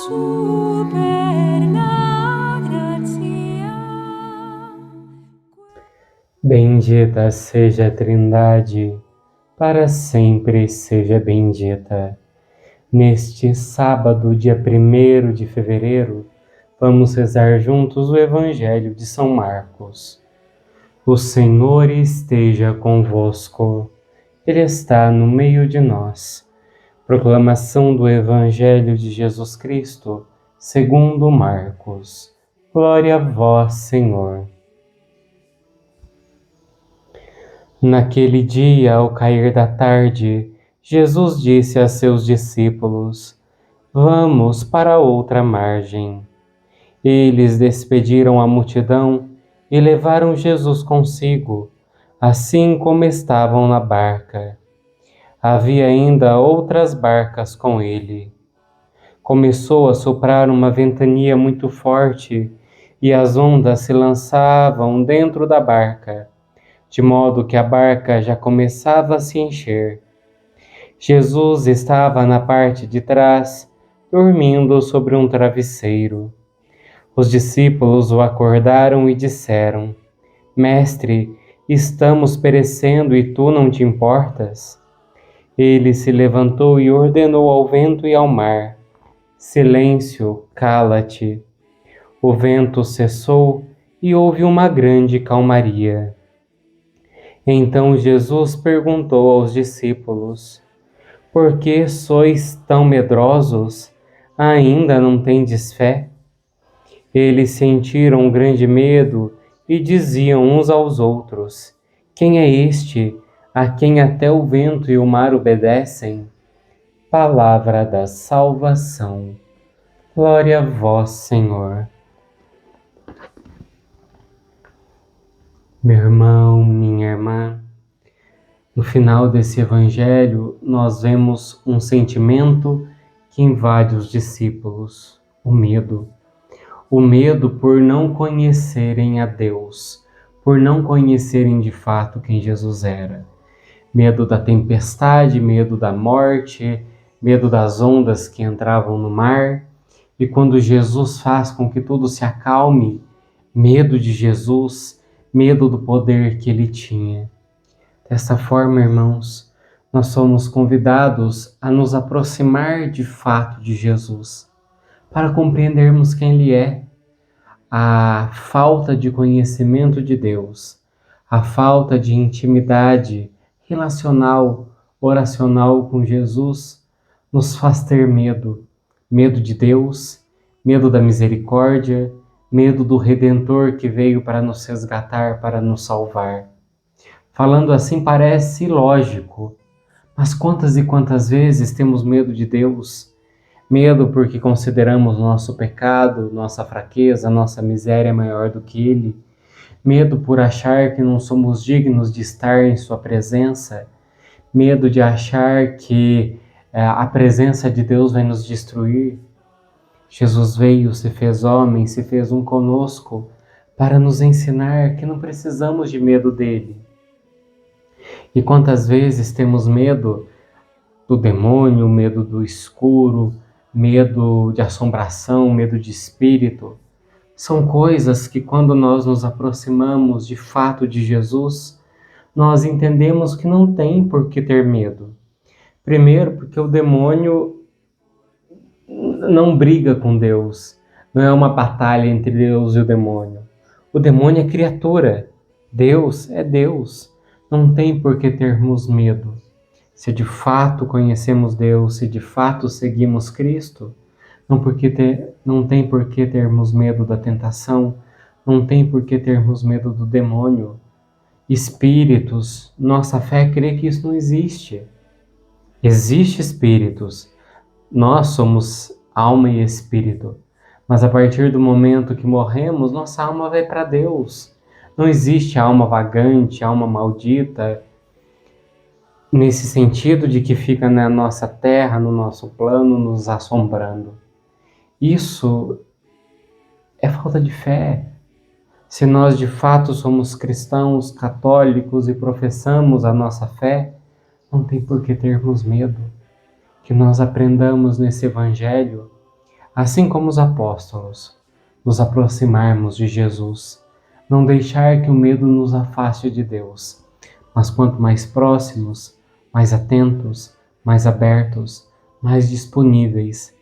superna gratia. Bendita seja a Trindade, para sempre seja bendita. Neste sábado, dia 1º de fevereiro, vamos rezar juntos o Evangelho de São Marcos. O Senhor esteja convosco, Ele está no meio de nós. Proclamação do Evangelho de Jesus Cristo, segundo Marcos. Glória a vós, Senhor. Naquele dia, ao cair da tarde, Jesus disse a seus discípulos: Vamos para outra margem. Eles despediram a multidão e levaram Jesus consigo, assim como estavam na barca. Havia ainda outras barcas com ele. Começou a soprar uma ventania muito forte e as ondas se lançavam dentro da barca, de modo que a barca já começava a se encher. Jesus estava na parte de trás, dormindo sobre um travesseiro. Os discípulos o acordaram e disseram: Mestre, estamos perecendo e tu não te importas? Ele se levantou e ordenou ao vento e ao mar: Silêncio, cala-te. O vento cessou e houve uma grande calmaria. Então Jesus perguntou aos discípulos: Por que sois tão medrosos? Ainda não tendes fé? Eles sentiram um grande medo e diziam uns aos outros: Quem é este, a quem até o vento e o mar obedecem? Palavra da salvação. Glória a vós, Senhor. Meu irmão, minha irmã, no final desse evangelho, nós vemos um sentimento que invade os discípulos: o medo. O medo por não conhecerem a Deus, por não conhecerem de fato quem Jesus era. Medo da tempestade, medo da morte, medo das ondas que entravam no mar. E quando Jesus faz com que tudo se acalme, medo de Jesus, medo do poder que ele tinha. Dessa forma, irmãos, nós somos convidados a nos aproximar de fato de Jesus, para compreendermos quem ele é. A falta de conhecimento de Deus, a falta de intimidade relacional, oracional com Jesus, nos faz ter medo. Medo de Deus, medo da misericórdia, medo do Redentor que veio para nos resgatar, para nos salvar. Falando assim parece ilógico, mas quantas e quantas vezes temos medo de Deus? Medo porque consideramos nosso pecado, nossa fraqueza, nossa miséria maior do que Ele. Medo por achar que não somos dignos de estar em Sua presença. Medo de achar que a presença de Deus vai nos destruir. Jesus veio, se fez homem, se fez um conosco para nos ensinar que não precisamos de medo dele. E quantas vezes temos medo do demônio, medo do escuro, medo de assombração, medo de espírito? São coisas que, quando nós nos aproximamos de fato de Jesus, nós entendemos que não tem por que ter medo. Primeiro, porque o demônio não briga com Deus, não é uma batalha entre Deus e o demônio. O demônio é criatura, Deus é Deus. Não tem por que termos medo. Se de fato conhecemos Deus, se de fato seguimos Cristo, não tem por que termos medo da tentação, não tem por que termos medo do demônio. Espíritos, nossa fé crê que isso não existe. Existe espíritos, nós somos alma e espírito, mas a partir do momento que morremos, nossa alma vai para Deus. Não existe alma vagante, alma maldita, nesse sentido de que fica na nossa terra, no nosso plano, nos assombrando. Isso é falta de fé. Se nós de fato somos cristãos, católicos e professamos a nossa fé, não tem por que termos medo. Que nós aprendamos nesse Evangelho assim como os apóstolos, nos aproximarmos de Jesus, não deixar que o medo nos afaste de Deus, mas quanto mais próximos, mais atentos, mais abertos, mais disponíveis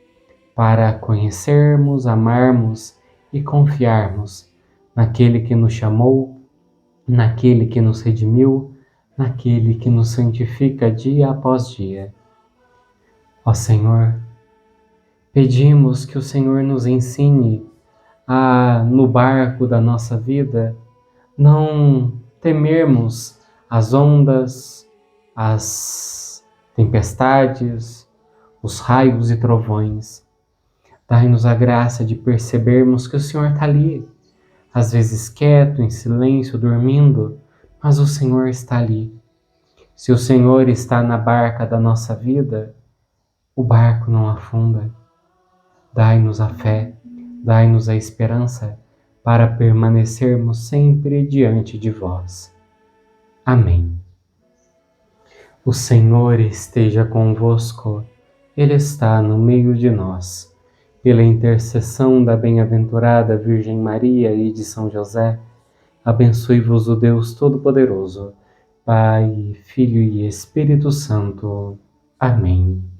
para conhecermos, amarmos e confiarmos naquele que nos chamou, naquele que nos redimiu, naquele que nos santifica dia após dia. Ó Senhor, pedimos que o Senhor nos ensine a, no barco da nossa vida, não temermos as ondas, as tempestades, os raios e trovões. Dai-nos a graça de percebermos que o Senhor está ali, às vezes quieto, em silêncio, dormindo, mas o Senhor está ali. Se o Senhor está na barca da nossa vida, o barco não afunda. Dai-nos a fé, dai-nos a esperança para permanecermos sempre diante de vós. Amém. O Senhor esteja convosco, Ele está no meio de nós. Pela intercessão da bem-aventurada Virgem Maria e de São José, abençoe-vos o Deus Todo-Poderoso, Pai, Filho e Espírito Santo. Amém.